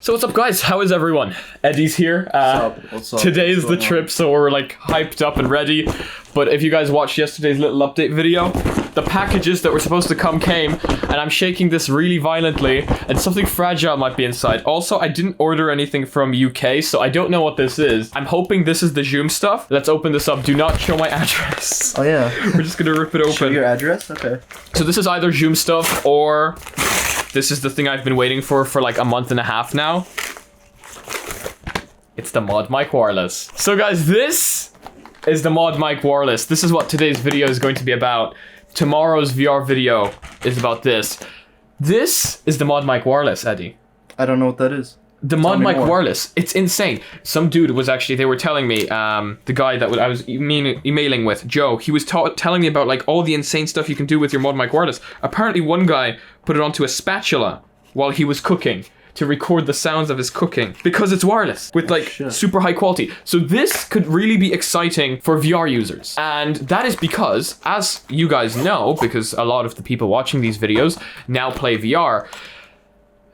So what's up, guys? How is everyone? Eddie's here. What's up? Today's the trip, so we're like hyped up and ready. But if you guys watched yesterday's little update video, the packages that were supposed to come came, and I'm shaking this really violently, and something fragile might be inside. Also, I didn't order anything from UK, so I don't know what this is. I'm hoping this is the Zoom stuff. Let's open this up. Do not show my address. Oh yeah. We're just gonna rip it open. Show your address? Okay. So this is either Zoom stuff or this is the thing I've been waiting for like a month and a half now. It's the ModMic wireless. So guys, this is the ModMic wireless. This is what today's video is going to be about. Tomorrow's VR video is about this. This is the ModMic wireless, Eddie. I don't know what that is. The ModMic wireless. It's insane. Some dude was actually, they were telling me, the guy that I was emailing with, Joe, he was telling me about like all the insane stuff you can do with your ModMic wireless. Apparently one guy put it onto a spatula while he was cooking to record the sounds of his cooking because it's wireless with like super high quality. So this could really be exciting for VR users. And that is because, as you guys know, because a lot of the people watching these videos now play VR,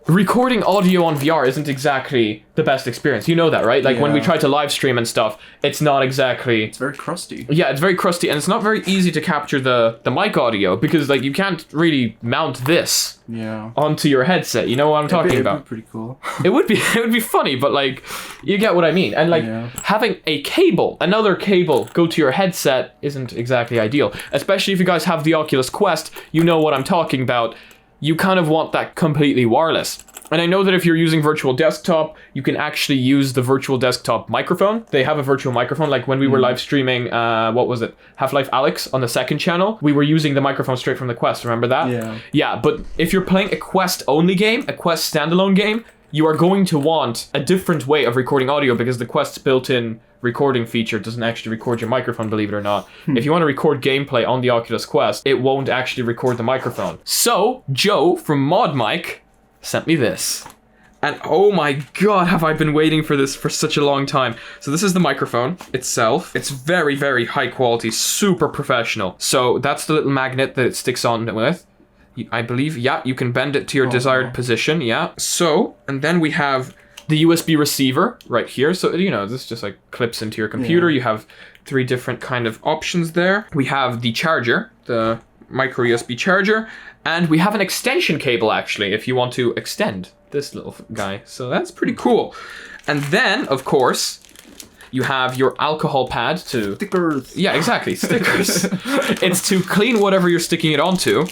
recording audio on VR isn't exactly the best experience. You know that, right? Like when we try to live stream and stuff, it's not exactly... It's very crusty. Yeah, it's very crusty, and it's not very easy to capture the mic audio because like you can't really mount this onto your headset. You know what I'm talking about? It'd be pretty cool. It would be funny, but like you get what I mean. And like having a cable, another cable go to your headset isn't exactly ideal. Especially if you guys have the Oculus Quest, you know what I'm talking about. You kind of want that completely wireless. And I know that if you're using virtual desktop, you can actually use the virtual desktop microphone. They have a virtual microphone. Like when we were live streaming, what was it? Half-Life Alyx on the second channel. We were using the microphone straight from the Quest. Remember that? Yeah. Yeah, but if you're playing a Quest only game, a Quest standalone game, you are going to want a different way of recording audio because the Quest's built-in recording feature doesn't actually record your microphone, believe it or not. If you want to record gameplay on the Oculus Quest, it won't actually record the microphone. So, Joe from ModMic sent me this. And oh my god, have I been waiting for this for such a long time. So this is the microphone itself. It's very, very high quality, super professional. So that's the little magnet that it sticks on with. I believe, you can bend it to your desired position, So, and then we have the USB receiver right here. So, you know, this just like clips into your computer. You have 3 different kind of options there. We have the charger, the micro USB charger, and we have an extension cable actually, if you want to extend this little guy. So that's pretty cool. And then, of course, you have your alcohol pad to... Stickers. Yeah, exactly, stickers. It's to clean whatever you're sticking it onto.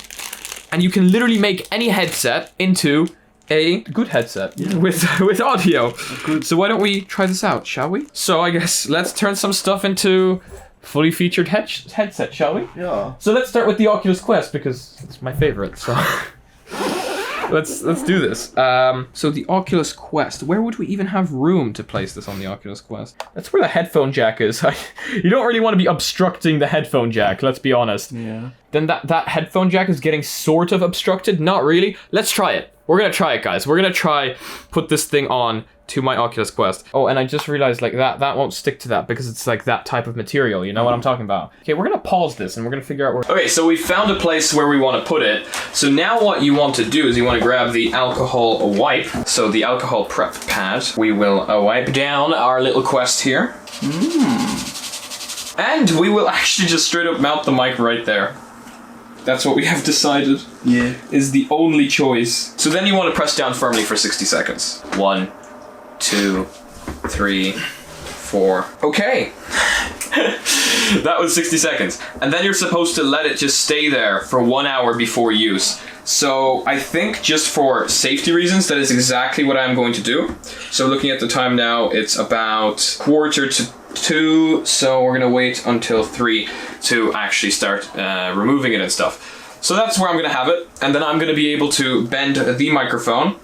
And you can literally make any headset into a good headset with audio. Good. So why don't we try this out, shall we? So I guess let's turn some stuff into fully featured headset, shall we? Yeah. So let's start with the Oculus Quest because it's my favorite. So let's do this. So the Oculus Quest. Where would we even have room to place this on the Oculus Quest? That's where the headphone jack is. You don't really want to be obstructing the headphone jack. Let's be honest. Yeah. Then that headphone jack is getting sort of obstructed. Not really. Let's try it. We're gonna try it, guys. We're gonna try put this thing on to my Oculus Quest. Oh, and I just realized like that won't stick to that because it's like that type of material. You know what I'm talking about? Okay, we're gonna pause this and we're gonna figure out where... Okay, so we found a place where we want to put it. So now what you want to do is you want to grab the alcohol wipe. So the alcohol prep pad. We will wipe down our little Quest here. And we will actually just straight up mount the mic right there. That's what we have decided. Yeah. Is the only choice. So then you want to press down firmly for 60 seconds. 1, 2, 3, 4. Okay. That was 60 seconds. And then you're supposed to let it just stay there for 1 hour before use. So I think just for safety reasons, that is exactly what I'm going to do. So looking at the time now, it's about 1:45. So we're gonna wait until 3 to actually start removing it and stuff. So that's where I'm gonna have it, and then I'm gonna be able to bend the microphone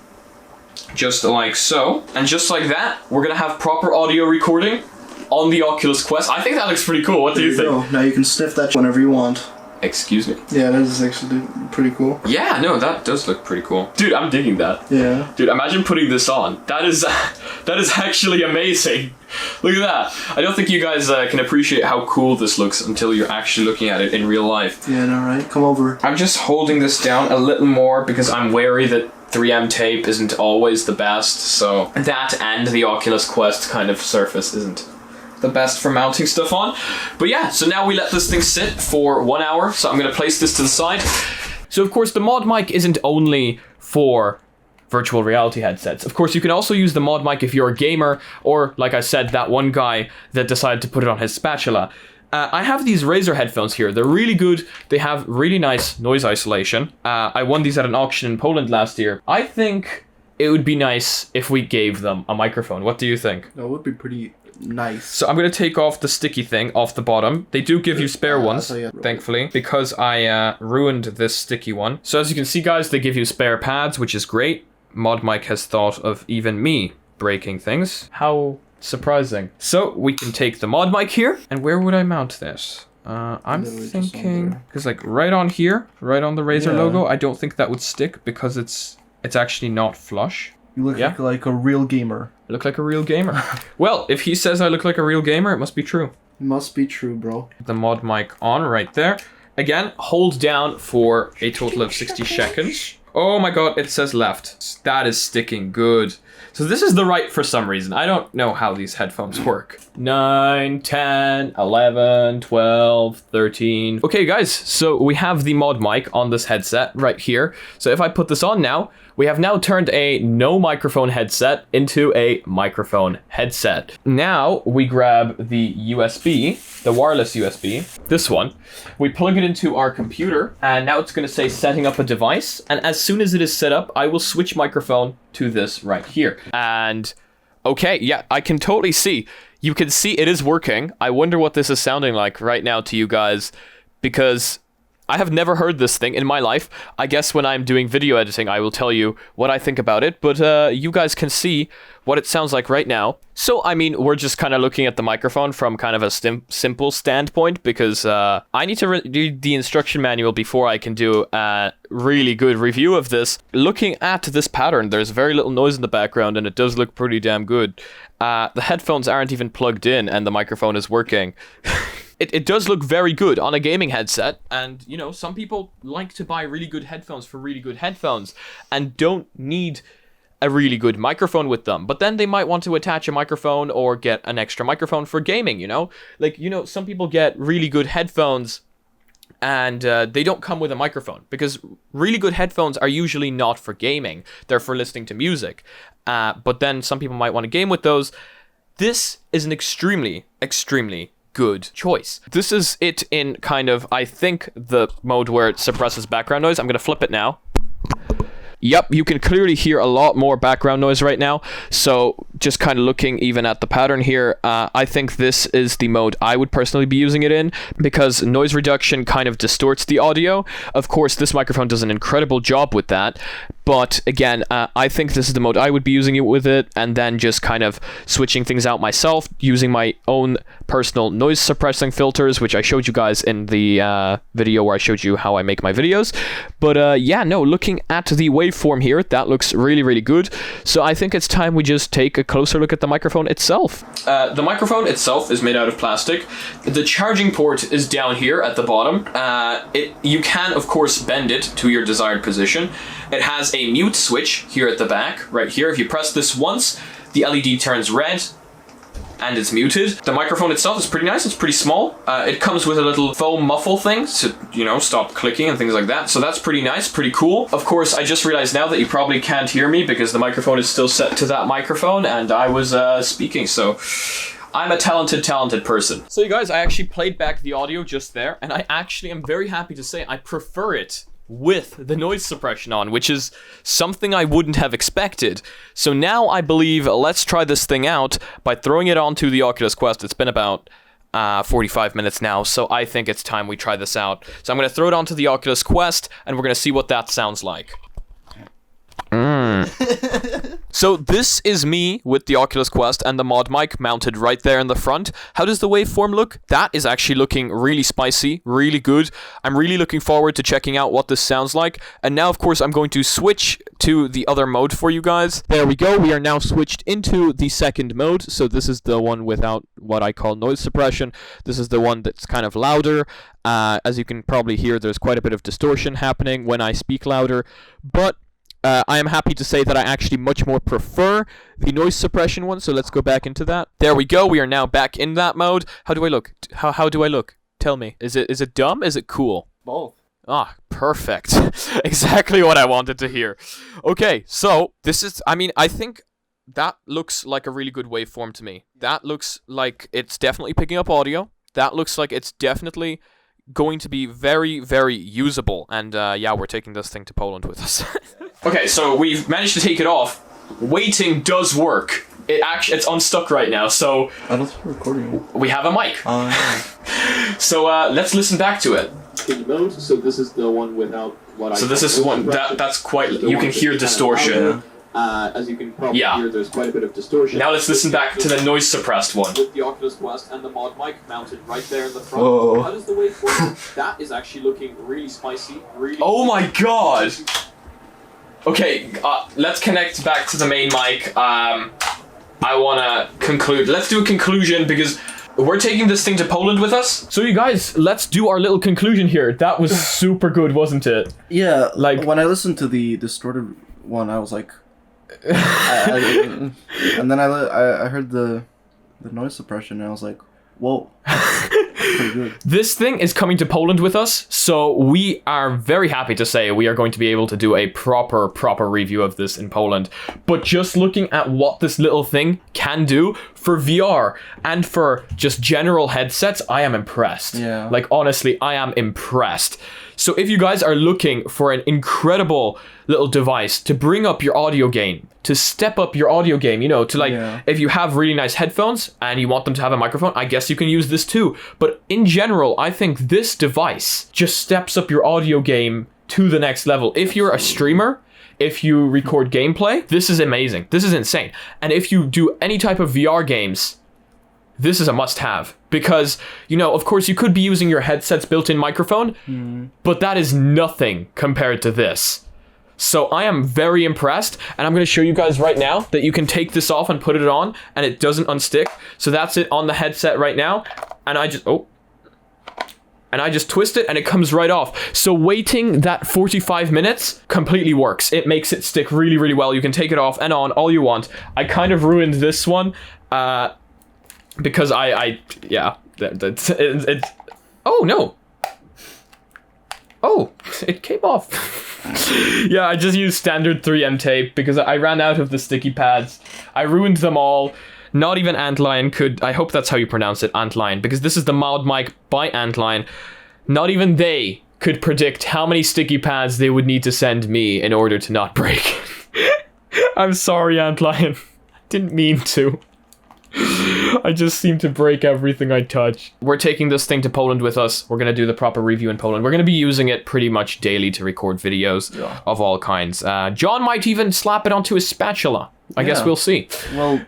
just like so, and just like that, we're gonna have proper audio recording on the Oculus Quest. I think that looks pretty cool. What do you think? Go. Now you can sniff that whenever you want. Excuse me? Yeah, that is actually pretty cool. Yeah, no, that does look pretty cool. Dude, I'm digging that. Yeah. Dude, imagine putting this on. That is actually amazing. Look at that. I don't think you guys can appreciate how cool this looks until you're actually looking at it in real life. Yeah, no, right? Come over. I'm just holding this down a little more because I'm wary that 3M tape isn't always the best, so that and the Oculus Quest kind of surface isn't the best for mounting stuff on. But yeah, so now we let this thing sit for 1 hour, so I'm going to place this to the side. So of course the ModMic isn't only for virtual reality headsets. Of course, you can also use the ModMic if you're a gamer, or like I said, that one guy that decided to put it on his spatula. I have these Razer headphones here. They're really good. They have really nice noise isolation. I won these at an auction in Poland last year. I think it would be nice if we gave them a microphone. What do you think? That would be pretty nice. So I'm going to take off the sticky thing off the bottom. They do give you spare ones, thankfully, because I ruined this sticky one. So as you can see, guys, they give you spare pads, which is great. ModMic has thought of even me breaking things. How surprising. So we can take the ModMic here. And where would I mount this? I'm thinking, because like right on here, right on the Razer logo, I don't think that would stick because it's actually not flush. You look like a real gamer. I look like a real gamer. Well, if he says I look like a real gamer, it must be true. Must be true, bro. The ModMic on right there. Again, hold down for a total of 60 seconds. Oh my god, it says left. That is sticking good. So this is the right for some reason. I don't know how these headphones work. 9, 10, 11, 12, 13. Okay, guys, so we have the ModMic on this headset right here. So if I put this on now, we have now turned a no microphone headset into a microphone headset. Now we grab the USB, the wireless USB, this one. We plug it into our computer, and now it's going to say setting up a device. And as soon as it is set up, I will switch microphone to this right here. And okay, yeah, I can totally see. You can see it is working. I wonder what this is sounding like right now to you guys, because I have never heard this thing in my life. I guess when I'm doing video editing, I will tell you what I think about it, but you guys can see what it sounds like right now. So, I mean, we're just kind of looking at the microphone from kind of a simple standpoint, because I need to read the instruction manual before I can do a really good review of this. Looking at this pattern, there's very little noise in the background, and it does look pretty damn good. The headphones aren't even plugged in, and the microphone is working. It does look very good on a gaming headset, and, you know, some people like to buy really good headphones for really good headphones and don't need a really good microphone with them, but then they might want to attach a microphone or get an extra microphone for gaming, you know? Like, you know, some people get really good headphones and they don't come with a microphone, because really good headphones are usually not for gaming. They're for listening to music. But then some people might want to game with those. This is an extremely, extremely good choice. This is it in kind of, I think, the mode where it suppresses background noise. I'm going to flip it now. Yep, you can clearly hear a lot more background noise right now. So just kind of looking even at the pattern here, I think this is the mode I would personally be using it in, because noise reduction kind of distorts the audio. Of course, this microphone does an incredible job with that. But again, I think this is the mode I would be using it with it, and then just kind of switching things out myself, using my own personal noise suppressing filters, which I showed you guys in the video where I showed you how I make my videos. But yeah, no, looking at the waveform here, that looks really, really good. So I think it's time we just take a closer look at the microphone itself. The microphone itself is made out of plastic. The charging port is down here at the bottom. You can, of course, bend it to your desired position. It has a mute switch here at the back, right here. If you press this once, the LED turns red, and it's muted. The microphone itself is pretty nice. It's pretty small. It comes with a little foam muffle thing to, you know, stop clicking and things like that. So that's pretty nice, pretty cool. Of course, I just realized now that you probably can't hear me because the microphone is still set to that microphone, and I was speaking, so I'm a talented person. So you guys, I actually played back the audio just there, and I actually am very happy to say I prefer it with the noise suppression on, which is something I wouldn't have expected. So now I believe let's try this thing out by throwing it onto the Oculus Quest. It's been about 45 minutes now, so I think it's time we try this out. So I'm going to throw it onto the Oculus Quest, and we're going to see what that sounds like. So this is me with the Oculus Quest and the ModMic mounted right there in the front. How does the waveform look? That is actually looking really spicy, really good. I'm really looking forward to checking out what this sounds like. And now, of course, I'm going to switch to the other mode for you guys. There we go. We are now switched into the second mode. So this is the one without what I call noise suppression. This is the one that's kind of louder. As you can probably hear, there's quite a bit of distortion happening when I speak louder. But I am happy to say that I actually much more prefer the noise suppression one, so let's go back into that. There we go, we are now back in that mode. How do I look? How do I look? Tell me. Is it dumb? Is it cool? Both. Ah, perfect. Exactly what I wanted to hear. Okay, so this is, I think that looks like a really good waveform to me. That looks like it's definitely picking up audio. That looks like it's definitely going to be very, very usable. And yeah, we're taking this thing to Poland with us. Okay, so we've managed to take it off. Waiting does work. It's unstuck right now, so... I don't think we're recording. We have a mic. Yeah. So let's listen back to it. Mode, so this is the one without what I... So this is one, that's quite... You can hear distortion. As you can probably hear, there's quite a bit of distortion. Now let's listen back to the noise suppressed one. With the Oculus Quest and the ModMic mounted right there in the front. Whoa. How does the waveform? That is actually looking really spicy. Really. Oh my god! Okay, let's connect back to the main mic. I wanna conclude. Let's do a conclusion because we're taking this thing to Poland with us. So you guys, let's do our little conclusion here. That was super good, wasn't it? Yeah, Like- when I listened to the distorted one, I was like... and then I heard the noise suppression, and I was like, whoa. Pretty good. This thing is coming to Poland with us, so we are very happy to say we are going to be able to do a proper review of this in Poland. But just looking at what this little thing can do for VR and for just general headsets, I am impressed. Yeah. Like, honestly, I am impressed. So if you guys are looking for an incredible little device to bring up your audio game, to step up your audio game, you know, to like, if you have really nice headphones and you want them to have a microphone, I guess you can use this too. But in general, I think this device just steps up your audio game to the next level. If you're a streamer, if you record gameplay, this is amazing. This is insane. And if you do any type of VR games, this is a must-have. Because, you know, of course, you could be using your headset's built-in microphone, but that is nothing compared to this. So I am very impressed, and I'm going to show you guys right now that you can take this off and put it on, and it doesn't unstick. So that's it on the headset right now, and I just twist it, and it comes right off. So waiting that 45 minutes completely works. It makes it stick really, really well. You can take it off and on all you want. I kind of ruined this one, because oh no. Oh, it came off. Yeah, I just used standard 3M tape because I ran out of the sticky pads. I ruined them all. Not even Antlion could, I hope that's how you pronounce it, Antlion, because this is the ModMic by Antlion. Not even they could predict how many sticky pads they would need to send me in order to not break. I'm sorry, Antlion. Didn't mean to. I just seem to break everything I touch. We're taking this thing to Poland with us. We're going to do the proper review in Poland. We're going to be using it pretty much daily to record videos of all kinds. John might even slap it onto his spatula. I guess we'll see. Well,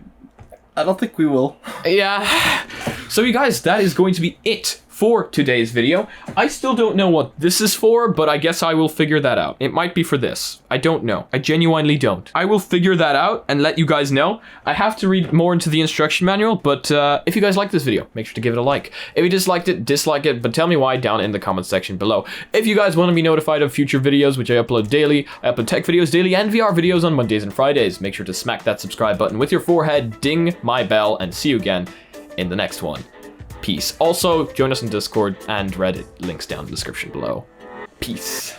I don't think we will. Yeah. So you guys, that is going to be it for today's video. I still don't know what this is for, but I guess I will figure that out. It might be for this. I don't know. I genuinely don't. I will figure that out and let you guys know. I have to read more into the instruction manual, but if you guys like this video, make sure to give it a like. If you disliked it, dislike it, but tell me why down in the comment section below. If you guys want to be notified of future videos, which I upload daily, I upload tech videos daily and VR videos on Mondays and Fridays. Make sure to smack that subscribe button with your forehead, ding my bell, and see you again in the next one. Peace. Also, join us on Discord and Reddit. Links down in the description below. Peace.